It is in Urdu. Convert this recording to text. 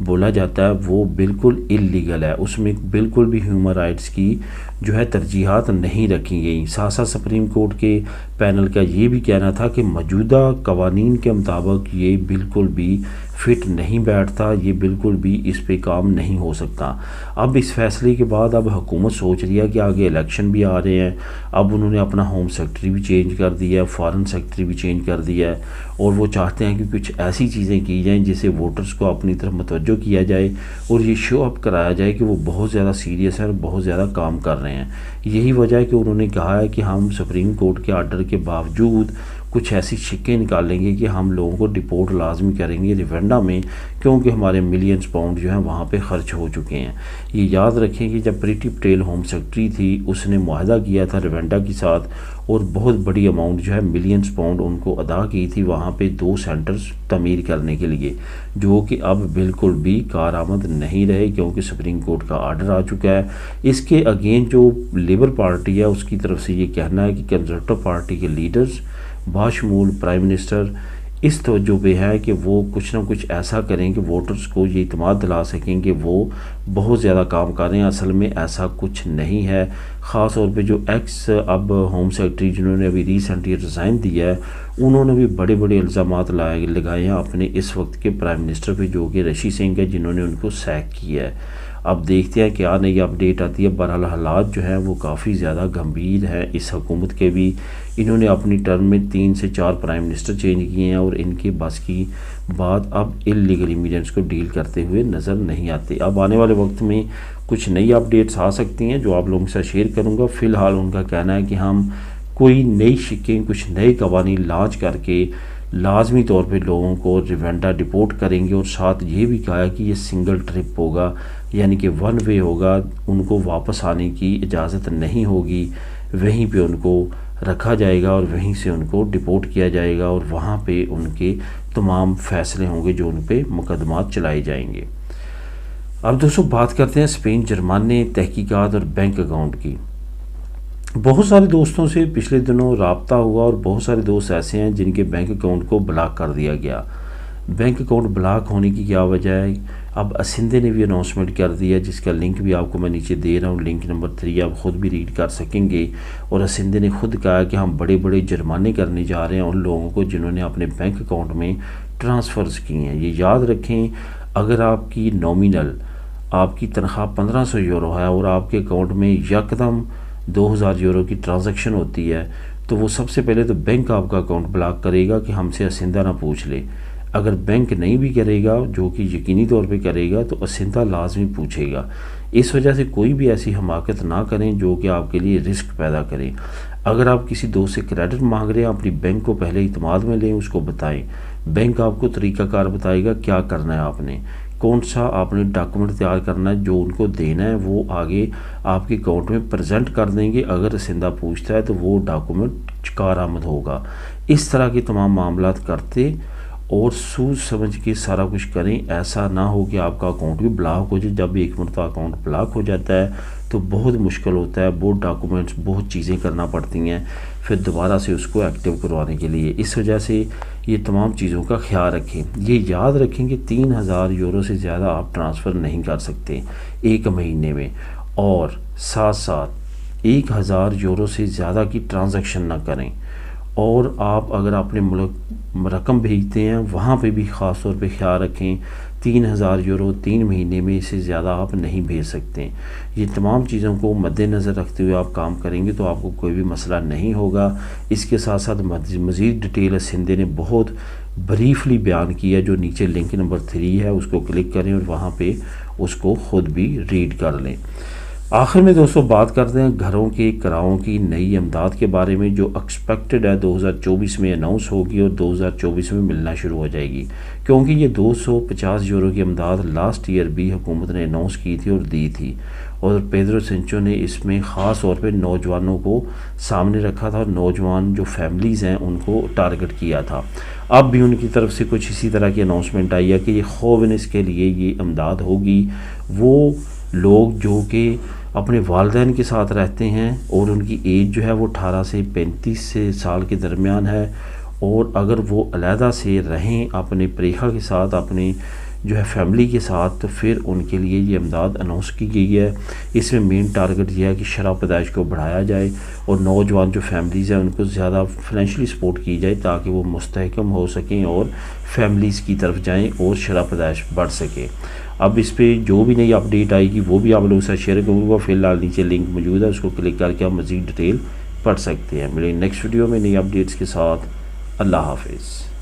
بولا جاتا ہے وہ بالکل اللیگل ہے، اس میں بالکل بھی ہیومن رائٹس کی جو ہے ترجیحات نہیں رکھی گئیں۔ ساتھ ساتھ سپریم کورٹ کے پینل کا یہ بھی کہنا تھا کہ موجودہ قوانین کے مطابق یہ بالکل بھی فٹ نہیں بیٹھتا، یہ بالکل بھی اس پہ کام نہیں ہو سکتا۔ اب اس فیصلے کے بعد اب حکومت سوچ رہی ہے کہ آگے الیکشن بھی آ رہے ہیں، اب انہوں نے اپنا ہوم سیکرٹری بھی چینج کر دیا ہے، فارن سیکرٹری بھی چینج کر دیا ہے، اور وہ چاہتے ہیں کہ کچھ ایسی چیزیں کی جائیں جس سے ووٹرز کو اپنی طرف متوجہ کیا جائے اور یہ شو اپ کرایا جائے کہ وہ بہت زیادہ سیریس ہیں اور بہت زیادہ کام کر رہے ہیں۔ یہی وجہ ہے کہ انہوں نے کہا ہے کہ ہم سپریم کورٹ کے آرڈر کے باوجود کچھ ایسی شکیں نکالیں گے کہ ہم لوگوں کو ڈپورٹ لازمی کریں گے روانڈا میں، کیونکہ ہمارے ملینز پاؤنڈ جو ہیں وہاں پہ خرچ ہو چکے ہیں۔ یہ یاد رکھیں کہ جب پریٹی پٹیل ہوم سیکرٹری تھی اس نے معاہدہ کیا تھا روانڈا کے ساتھ اور بہت بڑی اماؤنٹ جو ہے ملینز پاؤنڈ ان کو ادا کی تھی وہاں پہ 2 سینٹرز تعمیر کرنے کے لیے، جو کہ اب بالکل بھی کارآمد نہیں رہے کیونکہ سپریم کورٹ کا آرڈر آ چکا ہے۔ اس کے اگین جو لیبر پارٹی ہے اس کی طرف سے یہ کہنا ہے کہ کنزرویٹو پارٹی کے لیڈرز باشمول پرائم منسٹر اس توجہ پہ ہے کہ وہ کچھ نہ کچھ ایسا کریں کہ ووٹرز کو یہ اعتماد دلا سکیں کہ وہ بہت زیادہ کام کر رہے ہیں۔ اصل میں ایسا کچھ نہیں ہے، خاص طور پہ جو ایکس اب ہوم سیکرٹری جنہوں نے ابھی ریسنٹلی ریزائن دیا ہے انہوں نے بھی بڑے بڑے الزامات لگائے ہیں اپنے اس وقت کے پرائم منسٹر پہ جو کہ رشی سنگھ ہے جنہوں نے ان کو سیک کیا ہے۔ اب دیکھتے ہیں کیا نئی اپڈیٹ آتی ہے۔ بہرحال حالات جو ہیں وہ کافی زیادہ گمبھیر ہیں اس حکومت کے بھی۔ انہوں نے اپنی ٹرم میں 3 سے 4 پرائم منسٹر چینج کیے ہیں اور ان کے بس کی بات اب اللیگل امیگرینٹس کو ڈیل کرتے ہوئے نظر نہیں آتے۔ اب آنے والے وقت میں کچھ نئی اپڈیٹس آ سکتی ہیں جو آپ لوگوں کے ساتھ شیئر کروں گا۔ فی الحال ان کا کہنا ہے کہ ہم کوئی نئی شکیں کچھ نئے قوانین لانچ کر کے لازمی طور پہ لوگوں کو روانڈا ڈپورٹ کریں گے، اور ساتھ یہ بھی کہا ہے کہ یہ سنگل ٹرپ ہوگا، یعنی کہ 1 وے ہوگا، ان کو واپس آنے کی اجازت نہیں ہوگی، وہیں پہ ان کو رکھا جائے گا اور وہیں سے ان کو ڈپورٹ کیا جائے گا اور وہاں پہ ان کے تمام فیصلے ہوں گے جو ان پہ مقدمات چلائے جائیں گے۔ اب دوستو بات کرتے ہیں اسپین جرمانے تحقیقات اور بینک اکاؤنٹ کی۔ بہت سارے دوستوں سے پچھلے دنوں رابطہ ہوا اور بہت سارے دوست ایسے ہیں جن کے بینک اکاؤنٹ کو بلاک کر دیا گیا۔ بینک اکاؤنٹ بلاک ہونے کی کیا وجہ ہے؟ اب اسندے نے بھی اناؤنسمنٹ کر دیا جس کا لنک بھی آپ کو میں نیچے دے رہا ہوں، لنک نمبر 3 آپ خود بھی ریڈ کر سکیں گے۔ اور اسندے نے خود کہا کہ ہم بڑے بڑے جرمانے کرنے جا رہے ہیں ان لوگوں کو جنہوں نے اپنے بینک اکاؤنٹ میں ٹرانسفرز کی ہیں۔ یہ یاد رکھیں اگر آپ کی نومینل آپ کی تنخواہ 1500 یورو ہے اور آپ کے اکاؤنٹ میں یکدم 2000 یورو کی ٹرانزیکشن ہوتی ہے تو وہ سب سے پہلے تو بینک آپ کا اکاؤنٹ بلاک کرے گا کہ ہم سے اسندہ نہ پوچھ لے۔ اگر بینک نہیں بھی کرے گا جو کہ یقینی طور پہ کرے گا تو اسندہ لازمی پوچھے گا۔ اس وجہ سے کوئی بھی ایسی حماقت نہ کریں جو کہ آپ کے لیے رسک پیدا کرے۔ اگر آپ کسی دوست سے کریڈٹ مانگ رہے ہیں اپنی بینک کو پہلے اعتماد میں لیں، اس کو بتائیں، بینک آپ کو طریقہ کار بتائے گا کیا کرنا ہے، آپ نے کون سا آپ نے ڈاکومنٹ تیار کرنا ہے، جو ان کو دینا ہے وہ آگے آپ کے اکاؤنٹ میں پریزنٹ کر دیں گے۔ اگر اسندہ پوچھتا ہے تو وہ ڈاکومنٹ کارآمد ہوگا۔ اس طرح کے تمام معاملات کرتے اور سوچ سمجھ کے سارا کچھ کریں، ایسا نہ ہو کہ آپ کا اکاؤنٹ بھی بلاک ہو جائے۔ جب ایک مرتبہ اکاؤنٹ بلاک ہو جاتا ہے تو بہت مشکل ہوتا ہے، بہت ڈاکومنٹس بہت چیزیں کرنا پڑتی ہیں پھر دوبارہ سے اس کو ایکٹیو کروانے کے لیے۔ اس وجہ سے یہ تمام چیزوں کا خیال رکھیں۔ یہ یاد رکھیں کہ 3000 یورو سے زیادہ آپ ٹرانسفر نہیں کر سکتے ایک مہینے میں، اور ساتھ ساتھ 1000 یورو سے زیادہ کی ٹرانزیکشن نہ کریں۔ اور آپ اگر اپنے ملک رقم بھیجتے ہیں وہاں پہ بھی خاص طور پہ خیال رکھیں 3000 یورو 3 مہینے میں اس سے زیادہ آپ نہیں بھیج سکتے۔ یہ تمام چیزوں کو مد نظر رکھتے ہوئے آپ کام کریں گے تو آپ کو کوئی بھی مسئلہ نہیں ہوگا۔ اس کے ساتھ ساتھ مزید ڈیٹیل اسندے نے بہت بریفلی بیان کیا، جو نیچے لنک نمبر 3 ہے اس کو کلک کریں اور وہاں پہ اس کو خود بھی ریڈ کر لیں۔ آخر میں دوستو بات کرتے ہیں گھروں کے کرایوں کی نئی امداد کے بارے میں جو ایکسپیکٹڈ ہے 2024 میں اناؤنس ہوگی اور 2024 میں ملنا شروع ہو جائے گی، کیونکہ یہ 250 یورو کی امداد لاسٹ ایئر بھی حکومت نے اناؤنس کی تھی اور دی تھی، اور پیدرو سینچو نے اس میں خاص طور پہ نوجوانوں کو سامنے رکھا تھا اور نوجوان جو فیملیز ہیں ان کو ٹارگٹ کیا تھا۔ اب بھی ان کی طرف سے کچھ اسی طرح کی اناؤنسمنٹ آئی ہے کہ یہ خوبنس کے لیے یہ امداد ہوگی۔ وہ لوگ جو کہ اپنے والدین کے ساتھ رہتے ہیں اور ان کی ایج جو ہے وہ 18 سے 35 سال کے درمیان ہے، اور اگر وہ علیحدہ سے رہیں اپنے پریخا کے ساتھ، اپنے جو ہے فیملی کے ساتھ پھر ان کے لیے یہ امداد اناؤنس کی گئی ہے۔ اس میں مین ٹارگٹ یہ ہے کہ شرح پیدائش کو بڑھایا جائے اور نوجوان جو فیملیز ہیں ان کو زیادہ فنینشلی سپورٹ کی جائے تاکہ وہ مستحکم ہو سکیں اور فیملیز کی طرف جائیں اور شرح پیدائش بڑھ سکے۔ اب اس پہ جو بھی نئی اپڈیٹ آئے گی وہ بھی آپ لوگوں کے ساتھ شیئر کروں گا۔ فی الحال نیچے لنک موجود ہے، اس کو کلک کر کے آپ مزید ڈیٹیل پڑھ سکتے ہیں۔ ملیں نیکسٹ ویڈیو میں نئی اپڈیٹس کے ساتھ۔ اللہ حافظ۔